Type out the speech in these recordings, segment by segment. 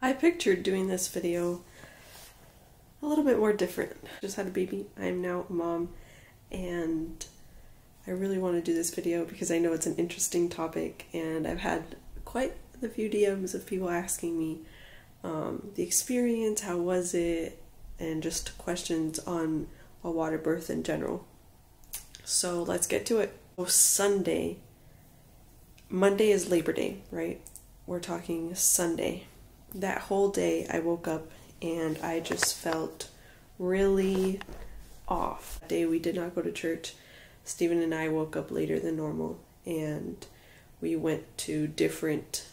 I pictured doing this video a little bit more different. Just had a baby. I am now a mom, and I really want to do this video because I know it's an interesting topic, and I've had quite a few DMs of people asking me the experience, how was it, and just questions on a water birth in general. So let's get to it. So Monday is Labor Day, right? We're talking Sunday. That whole day I woke up and I just felt really off. That day we did not go to church. Steven and I woke up later than normal, and we went to different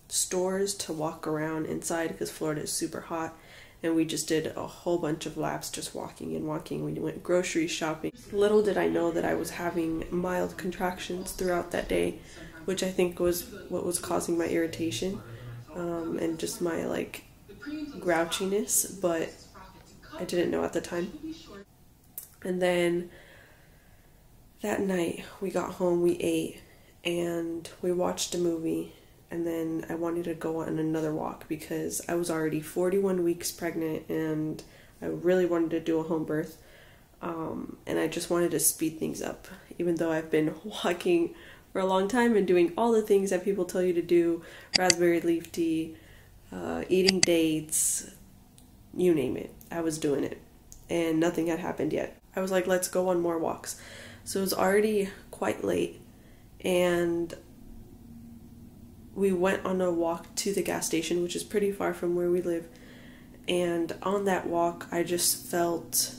stores to walk around inside because Florida is super hot, and we just did a whole bunch of laps just walking and walking. We went grocery shopping. Little did I know that I was having mild contractions throughout that day, which I think was what was causing my irritation and just my grouchiness, but I didn't know at the time. And then that night we got home, we ate, and we watched a movie, and then I wanted to go on another walk because I was already 41 weeks pregnant and I really wanted to do a home birth, and I just wanted to speed things up, even though I've been walking for a long time and doing all the things that people tell you to do, raspberry leaf tea, eating dates, you name it. I was doing it, and nothing had happened yet. I was like, let's go on more walks. So it was already quite late, and we went on a walk to the gas station, which is pretty far from where we live. And on that walk, I just felt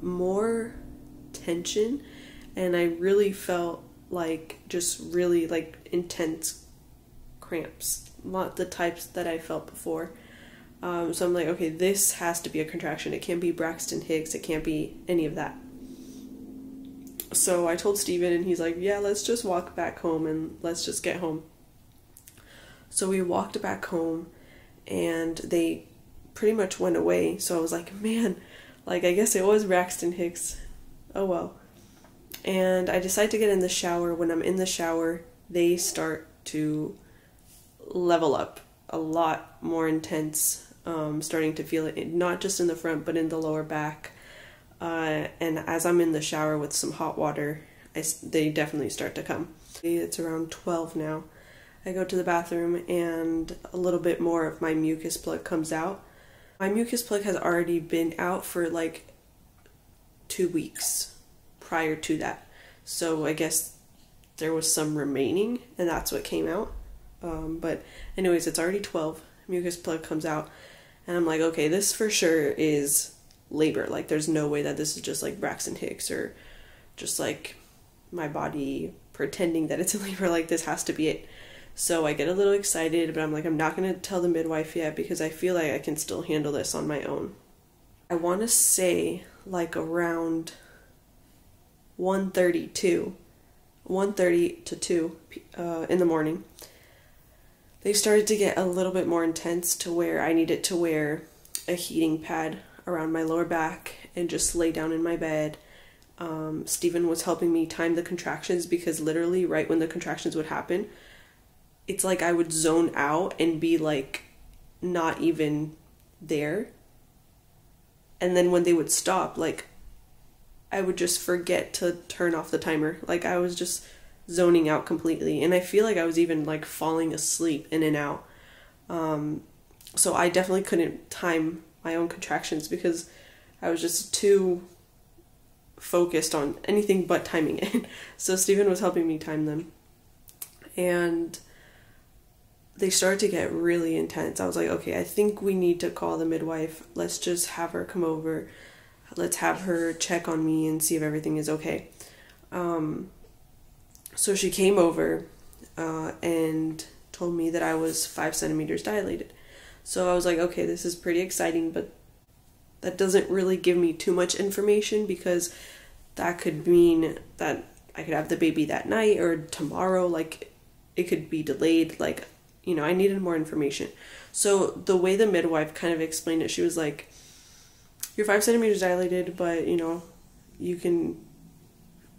more tension, and I really felt just really intense cramps, not the types that I felt before. So I'm like, okay, this has to be a contraction. It can't be Braxton Hicks. It can't be any of that. So I told Steven, and he's like, yeah, let's just walk back home and let's just get home. So we walked back home, and they pretty much went away. So I was like, man, I guess it was Braxton Hicks. Oh well. And I decide to get in the shower. When I'm in the shower, they start to level up a lot more intense, starting to feel it not just in the front but in the lower back, and as I'm in the shower with some hot water, they definitely start to come. It's around 12 now. I go to the bathroom, and a little bit more of my mucus plug comes out. My mucus plug has already been out for 2 weeks prior to that, so I guess there was some remaining, and that's what came out. But anyways, it's already 12. Mucus plug comes out, and I'm like, okay, this for sure is labor. There's no way that this is just Braxton Hicks or just my body pretending that it's in labor. This has to be it. So I get a little excited, but I'm like, I'm not going to tell the midwife yet because I feel like I can still handle this on my own. I want to say around 1:30 to 2 in the morning, they started to get a little bit more intense to where I needed to wear a heating pad around my lower back and just lay down in my bed. Steven was helping me time the contractions because literally right when the contractions would happen, it's I would zone out and be not even there. And then when they would stop, I would just forget to turn off the timer. I was just zoning out completely, and I feel I was even falling asleep in and out. So I definitely couldn't time my own contractions because I was just too focused on anything but timing it. So Steven was helping me time them, and they started to get really intense. I was like, okay, I think we need to call the midwife. Let's just have her come over. Let's have her check on me and see if everything is okay. So she came over and told me that I was 5 centimeters dilated. So I was like, okay, this is pretty exciting, but that doesn't really give me too much information because that could mean that I could have the baby that night or tomorrow. It could be delayed. I needed more information. So the way the midwife kind of explained it, she was like, you're 5 centimeters dilated, but you can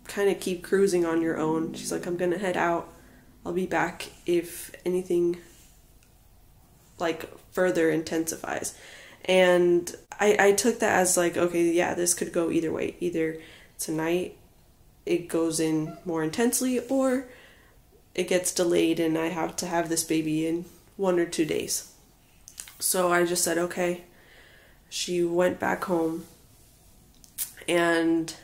kind of keep cruising on your own. She's like, I'm gonna head out. I'll be back if anything like further intensifies. And I took that as like, okay, yeah, this could go either way. Either tonight it goes in more intensely, or it gets delayed and I have to have this baby in 1 or 2 days. So I just said, okay. She went back home, and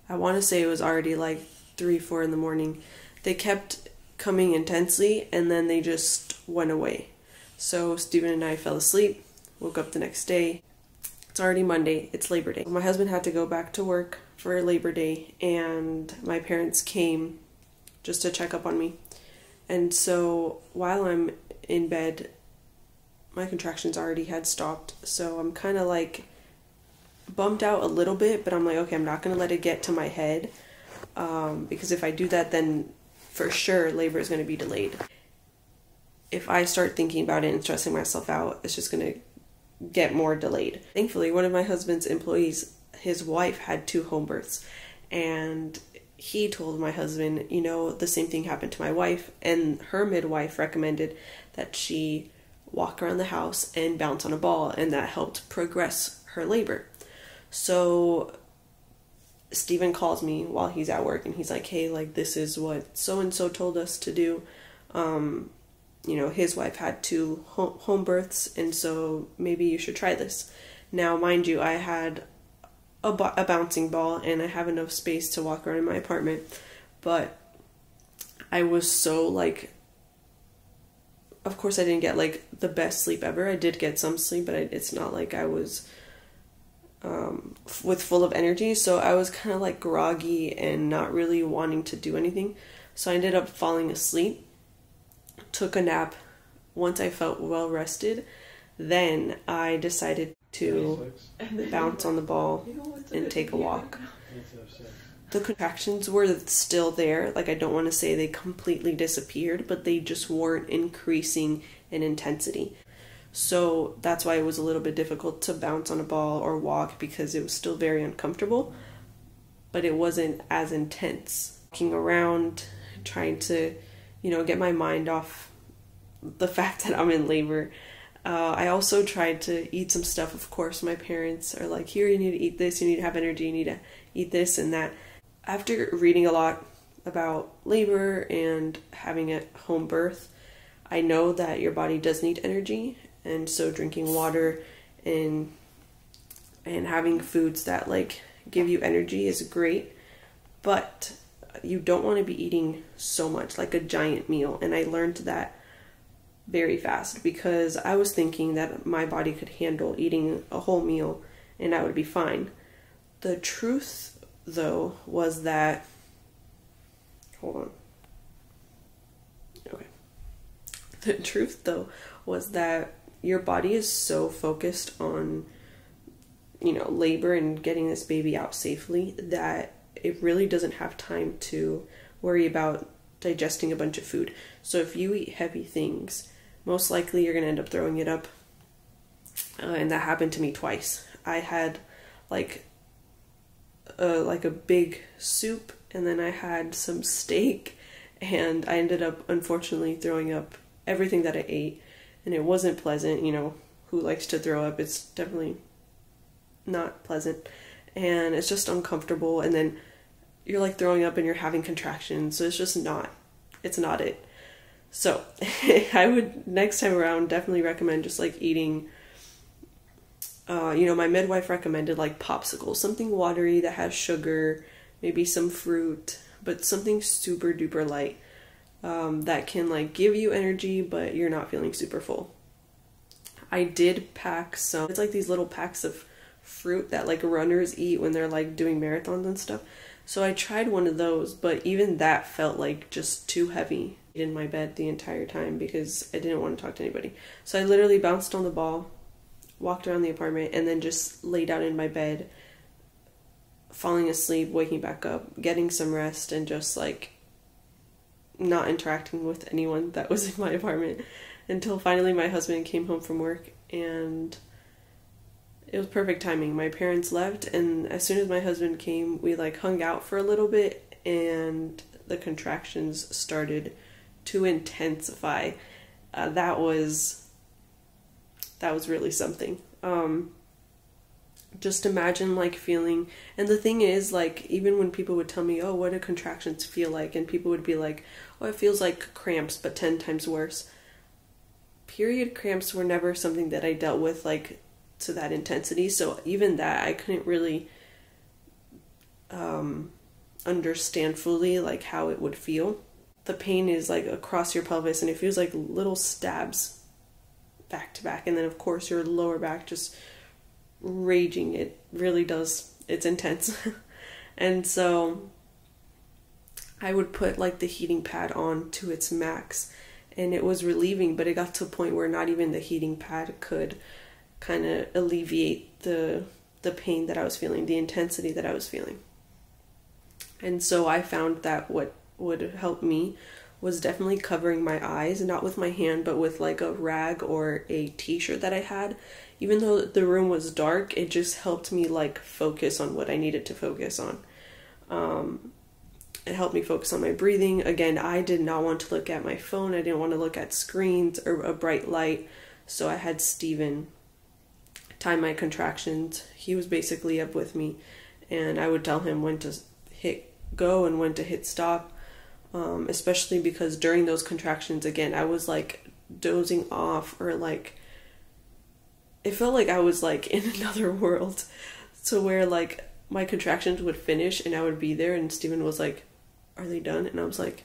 I want to say it was already like 3, 4 in the morning. They kept coming intensely, and then they just went away. So Steven and I fell asleep, woke up the next day. It's already Monday, it's Labor Day. My husband had to go back to work for Labor Day, and my parents came just to check up on me. And so while I'm in bed, my contractions already had stopped. So I'm kind of like bummed out a little bit, but I'm like, okay, I'm not going to let it get to my head. Because if I do that, then for sure labor is going to be delayed. If I start thinking about it and stressing myself out, it's just going to get more delayed. Thankfully, one of my husband's employees, his wife had 2 home births, and he told my husband, you know, the same thing happened to my wife, and her midwife recommended that she walk around the house and bounce on a ball, and that helped progress her labor. So Steven calls me while he's at work, and he's like, hey, like, this is what so-and-so told us to do. You know, his wife had 2 home births, and so maybe you should try this. Now, mind you, I had a bouncing ball, and I have enough space to walk around in my apartment, but I was so, like, of course I didn't get, like, the best sleep ever. I did get some sleep, but it's not like I was with full of energy, so I was kind of, like, groggy and not really wanting to do anything. So I ended up falling asleep, took a nap. Once I felt well rested, then I decided to bounce on the ball and take a walk. The contractions were still there. Like, I don't want to say they completely disappeared, but they just weren't increasing in intensity. So that's why it was a little bit difficult to bounce on a ball or walk, because it was still very uncomfortable, but it wasn't as intense. Walking around, trying to, you know, get my mind off the fact that I'm in labor. I also tried to eat some stuff. Of course, my parents are like, here, you need to eat this, you need to have energy, you need to eat this and that. After reading a lot about labor and having a home birth, I know that your body does need energy, and so drinking water and having foods that, like, give you energy is great, but you don't want to be eating so much, like a giant meal. And I learned that very fast, because I was thinking that my body could handle eating a whole meal and I would be fine. The truth, though, was that, hold on. Okay. The truth, though, was that your body is so focused on, you know, labor and getting this baby out safely that it really doesn't have time to worry about digesting a bunch of food. So if you eat heavy things, most likely you're going to end up throwing it up. And that happened to me twice. I had like a big soup, and then I had some steak, and I ended up unfortunately throwing up everything that I ate, and it wasn't pleasant. You know, who likes to throw up? It's definitely not pleasant, and it's just uncomfortable, and then you're like throwing up and you're having contractions, so it's just not, it's not it. So I would, next time around, definitely recommend just like eating, you know, my midwife recommended like popsicles, something watery that has sugar, maybe some fruit, but something super duper light, that can like give you energy, but you're not feeling super full. I did pack some, it's like these little packs of fruit that like runners eat when they're like doing marathons and stuff. So I tried one of those, but even that felt like just too heavy in my bed the entire time because I didn't want to talk to anybody. So I literally bounced on the ball, walked around the apartment, and then just laid out in my bed, falling asleep, waking back up, getting some rest, and just like not interacting with anyone that was in my apartment until finally my husband came home from work, and it was perfect timing. My parents left, and as soon as my husband came, we like hung out for a little bit, and the contractions started to intensify. That was that was really something. Just imagine like feeling, and the thing is, like, even when people would tell me, oh, what do contractions feel like, and people would be like, oh, it feels like cramps but 10 times worse. Period cramps were never something that I dealt with like to that intensity, so even that I couldn't really understand fully like how it would feel. The pain is like across your pelvis, and it feels like little stabs back to back, and then of course your lower back just raging. It really does, it's intense. And so I would put like the heating pad on to its max, and it was relieving, but it got to a point where not even the heating pad could kind of alleviate the pain that I was feeling, the intensity that I was feeling. And so I found that what would help me was definitely covering my eyes, not with my hand, but with like a rag or a t-shirt that I had. Even though the room was dark, it just helped me like focus on what I needed to focus on. It helped me focus on my breathing. Again, I did not want to look at my phone. I didn't want to look at screens or a bright light. So I had Steven time my contractions. He was basically up with me, and I would tell him when to hit go and when to hit stop. Especially because during those contractions, again, I was like dozing off, or like it felt like I was like in another world. So where like my contractions would finish and I would be there, and Steven was like, are they done? And I was like,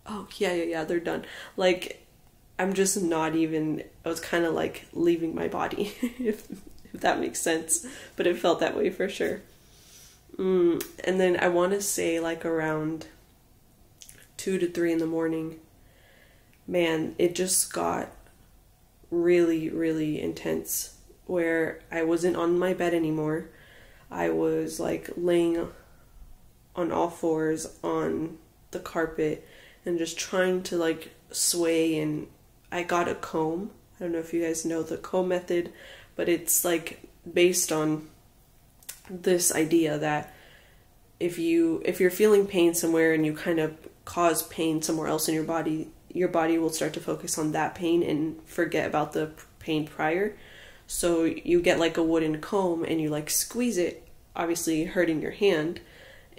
oh yeah, they're done. Like, I'm just not even, I was kind of like leaving my body, if that makes sense. But it felt that way for sure. And then I want to say like around 2 to 3 in the morning, man, it just got really, really intense, where I wasn't on my bed anymore. I was like laying on all fours on the carpet and just trying to like sway, and I got a comb. I don't know if you guys know the comb method, but it's like based on this idea that if you're feeling pain somewhere and you kind of cause pain somewhere else in your body will start to focus on that pain and forget about the pain prior. So you get like a wooden comb and you like squeeze it, obviously hurting your hand,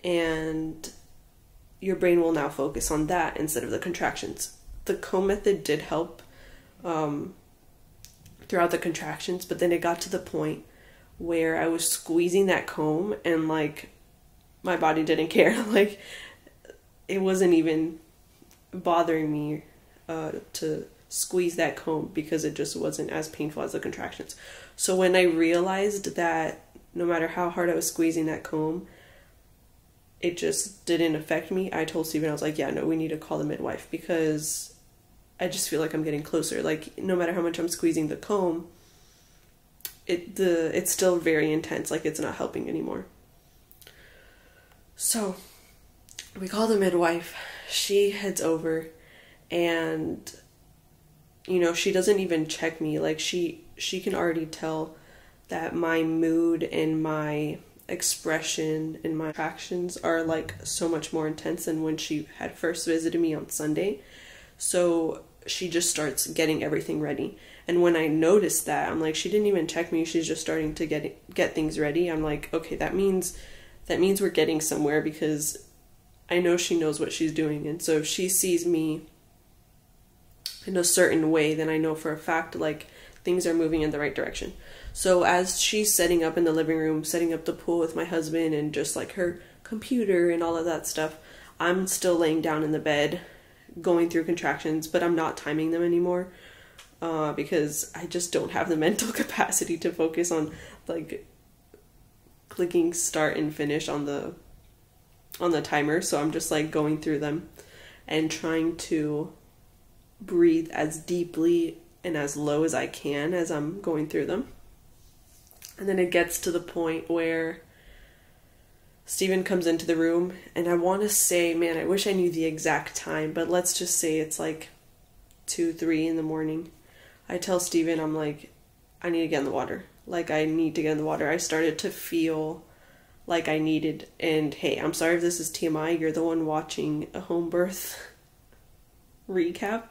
and your brain will now focus on that instead of the contractions. The comb method did help throughout the contractions, but then it got to the point where I was squeezing that comb and like my body didn't care. Like, it wasn't even bothering me to squeeze that comb because it just wasn't as painful as the contractions. So when I realized that no matter how hard I was squeezing that comb, it just didn't affect me, I told Steven, I was like, yeah, no, we need to call the midwife, because I just feel like I'm getting closer. Like, no matter how much I'm squeezing the comb, it's still very intense. Like, it's not helping anymore. So we call the midwife. She heads over, and you know, she doesn't even check me. Like, she can already tell that my mood and my expression and my actions are like so much more intense than when she had first visited me on Sunday. So she just starts getting everything ready. And when I noticed that, I'm like, she didn't even check me, she's just starting to get things ready. I'm like, okay, that means we're getting somewhere, because I know she knows what she's doing. And so if she sees me in a certain way, then I know for a fact like things are moving in the right direction. So as she's setting up in the living room, setting up the pool with my husband and just like her computer and all of that stuff, I'm still laying down in the bed going through contractions, but I'm not timing them anymore because I just don't have the mental capacity to focus on like clicking start and finish on the timer. So I'm just like going through them and trying to breathe as deeply and as low as I can as I'm going through them. And then it gets to the point where Steven comes into the room, and I want to say, man, I wish I knew the exact time, but let's just say it's like 2, 3 in the morning. I tell Steven, I'm like, I need to get in the water. Like, I need to get in the water. I started to feel like I needed, and hey, I'm sorry if this is TMI, you're the one watching a home birth. recap.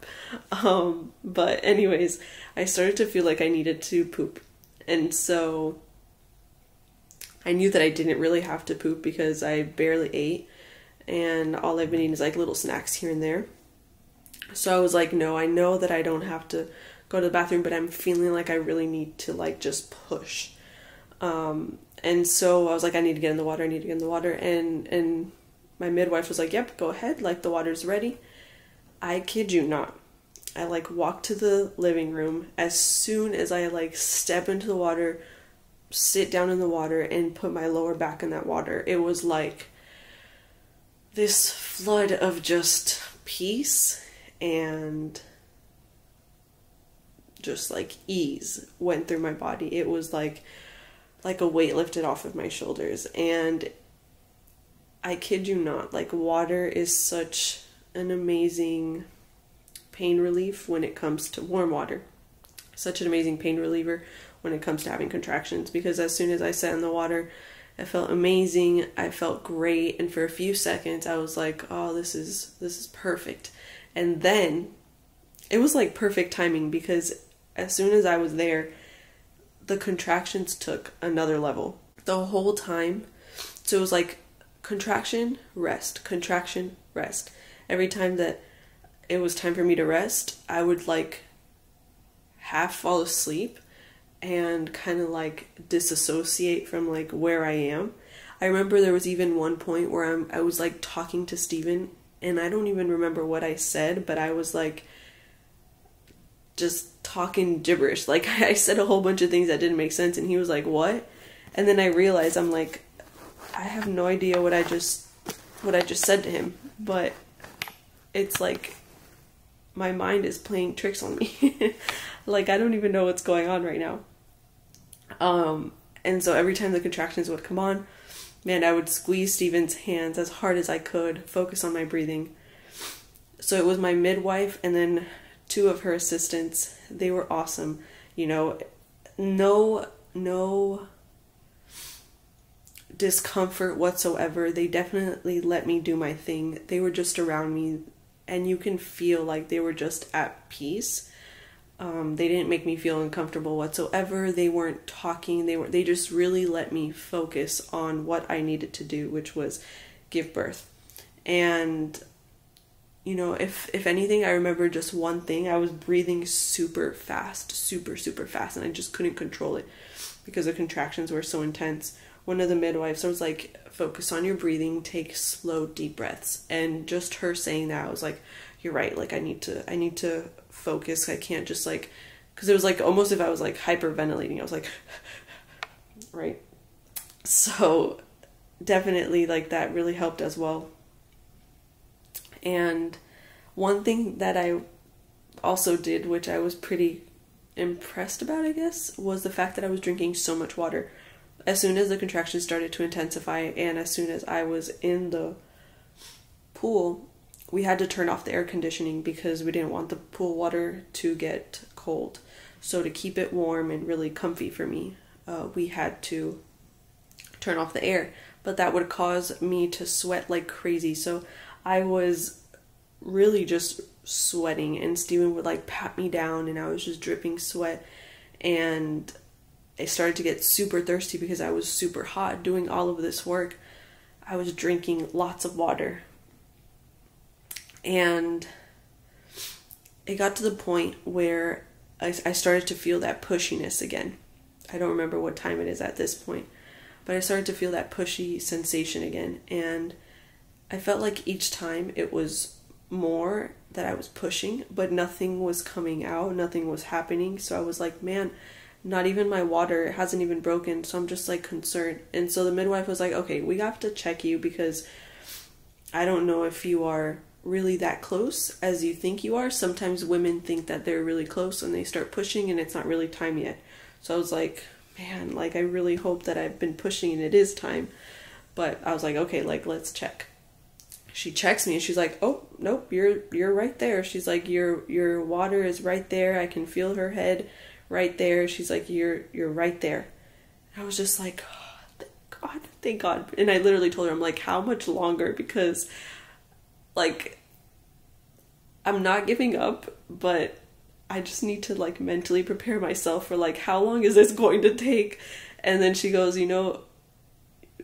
But anyways, I started to feel like I needed to poop. And so I knew that I didn't really have to poop because I barely ate. And all I've been eating is like little snacks here and there. So I was like, no, I know that I don't have to go to the bathroom, but I'm feeling like I really need to like just push. And so I was like, I need to get in the water. I need to get in the water. And my midwife was like, yep, go ahead. Like, the water's ready. I kid you not. I like walked to the living room. As soon as I like step into the water, sit down in the water and put my lower back in that water, it was like this flood of just peace and just like ease went through my body. It was like a weight lifted off of my shoulders. And I kid you not, like, water is such an amazing pain relief when it comes to warm water. Such an amazing pain reliever when it comes to having contractions, because as soon as I sat in the water, I felt amazing. I felt great. And for a few seconds I was like, oh, this is perfect. And then it was like perfect timing, because as soon as I was there, the contractions took another level the whole time. So it was like contraction, rest, contraction, rest. Every time that it was time for me to rest, I would like half fall asleep and kind of like disassociate from like where I am. I remember there was even one point where I was like talking to Steven, and I don't even remember what I said, but I was like just talking gibberish. Like, I said a whole bunch of things that didn't make sense, and he was like, what? And then I realized, I'm like, I have no idea what I just said to him, but it's like my mind is playing tricks on me. Like, I don't even know what's going on right now. And so every time the contractions would come on, man, I would squeeze Steven's hands as hard as I could, focus on my breathing. So it was my midwife and then 2 of her assistants. They were awesome. You know, no discomfort whatsoever. They definitely let me do my thing. They were just around me, and you can feel like they were just at peace. They didn't make me feel uncomfortable whatsoever. They weren't talking. They just really let me focus on what I needed to do, which was give birth. And you know, if anything, I remember just one thing. I was breathing super fast, super fast, and I just couldn't control it because the contractions were so intense. One of the midwives was like, focus on your breathing, take slow, deep breaths. And just her saying that, I was like, you're right. Like, I need to focus. I can't just like, because it was like almost if I was like hyperventilating. I was like, right. So definitely like that really helped as well. And one thing that I also did, which I was pretty impressed about, I guess, was the fact that I was drinking so much water. As soon as the contractions started to intensify and as soon as I was in the pool, we had to turn off the air conditioning because we didn't want the pool water to get cold. So to keep it warm and really comfy for me, we had to turn off the air. But that would cause me to sweat like crazy. So I was really just sweating, and Steven would like pat me down, and I was just dripping sweat, and I started to get super thirsty because I was super hot doing all of this work. I was drinking lots of water, and it got to the point where I started to feel that pushiness again. I don't remember what time it is at this point, but I started to feel that pushy sensation again, and I felt like each time it was more that I was pushing, but nothing was coming out, nothing was happening. So I was like, man, not even my water hasn't even broken, so I'm just like concerned. And so the midwife was like, okay, we have to check you because I don't know if you are really that close as you think you are. Sometimes women think that they're really close and they start pushing and it's not really time yet. So I was like, man, like I really hope that I've been pushing and it is time. But I was like, okay, like let's check. She checks me and she's like, oh, nope, you're right there. She's like, your water is right there. I can feel her head right there. She's like, you're right there. And I was just like, oh, thank God. And I literally told her, I'm like, how much longer? Because like, I'm not giving up, but I just need to like mentally prepare myself for like, how long is this going to take? And then she goes, you know,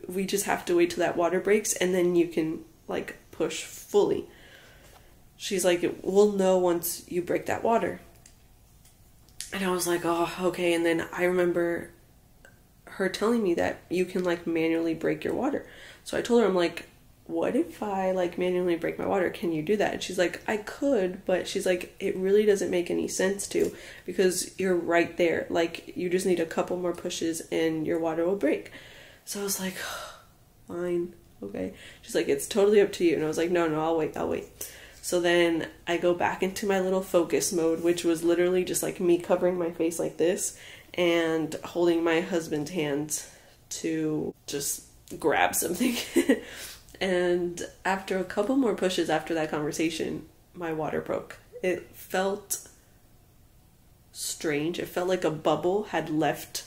we just have to wait till that water breaks and then you can like push fully. She's like, we'll know once you break that water. And I was like, oh, okay. And then I remember her telling me that you can like manually break your water. So I told her, I'm like, what if I like manually break my water? Can you do that? And she's like, I could, but she's like, it really doesn't make any sense to, because you're right there. Like, you just need a couple more pushes and your water will break. So I was like, fine, okay. She's like, it's totally up to you. And I was like, no, I'll wait. So then I go back into my little focus mode, which was literally just like me covering my face like this and holding my husband's hands to just grab something. And after a couple more pushes after that conversation, my water broke. It felt strange. It felt like a bubble had left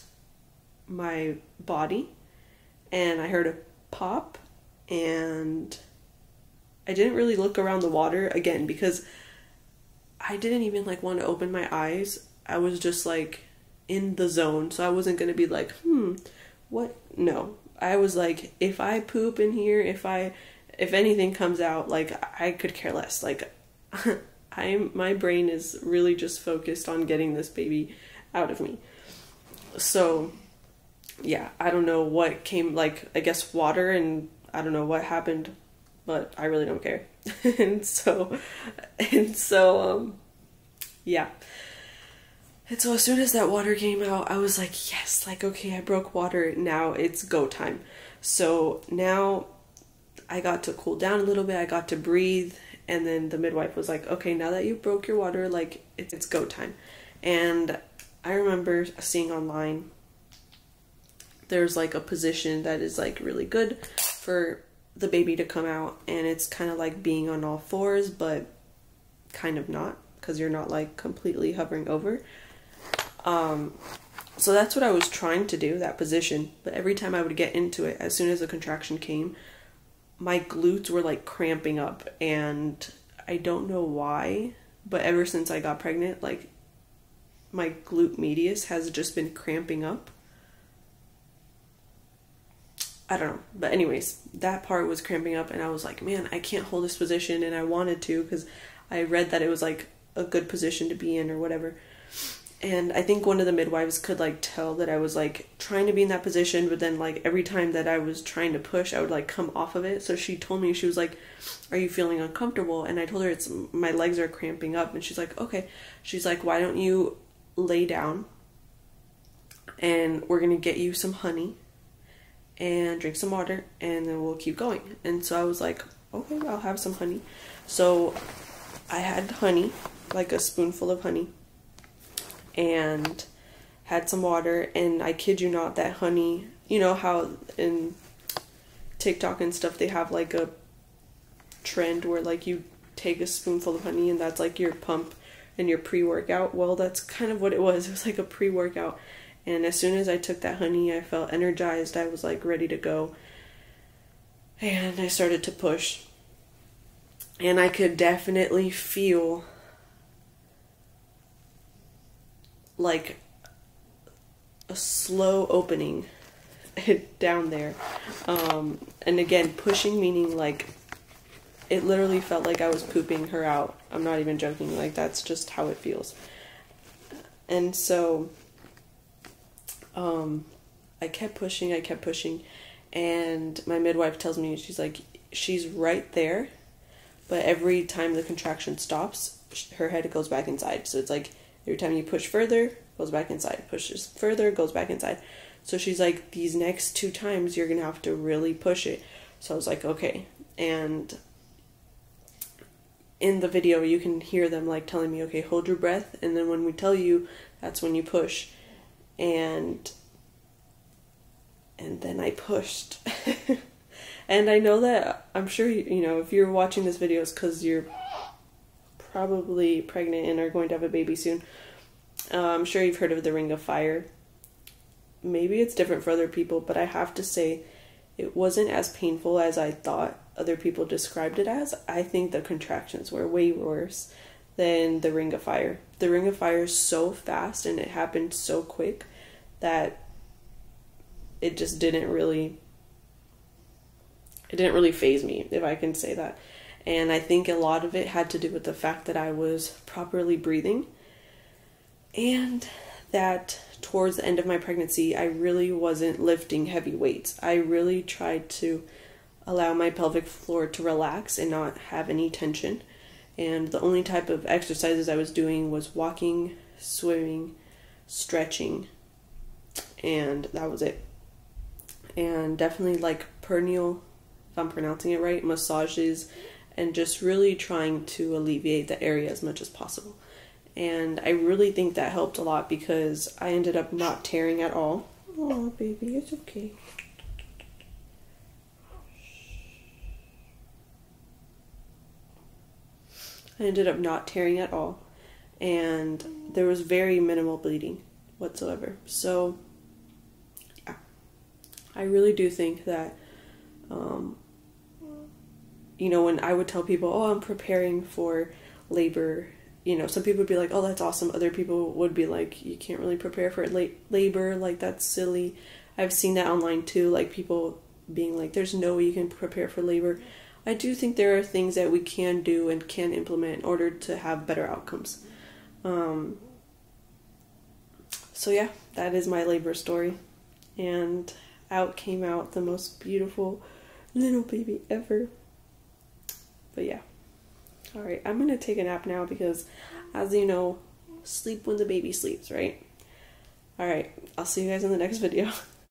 my body. And I heard a pop, and I didn't really look around the water again because I didn't even like want to open my eyes. I was just like in the zone. So I wasn't going to be like, what? No. I was like, if I poop in here, if anything comes out, like, I could care less. Like, my brain is really just focused on getting this baby out of me. So, yeah, I don't know what came, like, I guess water, and I don't know what happened, but I really don't care. and so, yeah. And so as soon as that water came out, I was like, yes, like, okay, I broke water. Now it's go time. So now I got to cool down a little bit. I got to breathe. And then the midwife was like, okay, now that you broke your water, like, it's go time. And I remember seeing online, there's like a position that is like really good for the baby to come out. And it's kind of like being on all fours, but kind of not, because you're not like completely hovering over. So that's what I was trying to do, that position. But every time I would get into it, as soon as the contraction came, my glutes were like cramping up. And I don't know why, but ever since I got pregnant, like, my glute medius has just been cramping up. I don't know. But anyways, that part was cramping up, and I was like, man, I can't hold this position. And I wanted to, because I read that it was like a good position to be in or whatever. And I think one of the midwives could like tell that I was like trying to be in that position, but then like every time that I was trying to push, I would like come off of it. So she told me, she was like, are you feeling uncomfortable? And I told her, it's, my legs are cramping up. And she's like, okay. She's like, why don't you lay down and we're going to get you some honey and drink some water and then we'll keep going. And so I was like, okay, I'll have some honey. So I had honey, like a spoonful of honey, and had some water, and I kid you not, that honey, you know how in TikTok and stuff they have like a trend where like you take a spoonful of honey and that's like your pump and your pre-workout? Well, that's kind of what it was. It was like a pre-workout. And as soon as I took that honey, I felt energized. I was like ready to go. And I started to push. And I could definitely feel like a slow opening down there. And again, pushing meaning like it literally felt like I was pooping her out. I'm not even joking. Like, that's just how it feels. And so I kept pushing, and my midwife tells me, she's like, she's right there, but every time the contraction stops, her head goes back inside. So it's like every time you push further, goes back inside, pushes further, goes back inside. So she's like, these next 2 times you're gonna have to really push it. So I was like, okay. And in the video you can hear them like telling me, okay, hold your breath, and then when we tell you, that's when you push. And then I pushed. And I know that, I'm sure, you know, if you're watching this video, it's because you're probably pregnant and are going to have a baby soon. I'm sure you've heard of the Ring of Fire. Maybe it's different for other people, but I have to say it wasn't as painful as I thought other people described it as. I think the contractions were way worse. than the Ring of Fire. The Ring of Fire is so fast and it happened so quick that it just didn't really faze me, if I can say that. And I think a lot of it had to do with the fact that I was properly breathing, and that towards the end of my pregnancy, I really wasn't lifting heavy weights. I really tried to allow my pelvic floor to relax and not have any tension. And the only type of exercises I was doing was walking, swimming, stretching, and that was it. And definitely like perineal, if I'm pronouncing it right, massages, and just really trying to alleviate the area as much as possible. And I really think that helped a lot because I ended up not tearing at all. Oh, baby, it's okay. I ended up not tearing at all, and there was very minimal bleeding whatsoever. So, yeah, I really do think that, you know, when I would tell people, oh, I'm preparing for labor, you know, some people would be like, oh, that's awesome. Other people would be like, you can't really prepare for labor, like, that's silly. I've seen that online too, like people being like, there's no way you can prepare for labor. I do think there are things that we can do and can implement in order to have better outcomes. So yeah, that is my labor story. And out came out the most beautiful little baby ever. But yeah. Alright, I'm going to take a nap now because, as you know, sleep when the baby sleeps, right? Alright, I'll see you guys in the next video.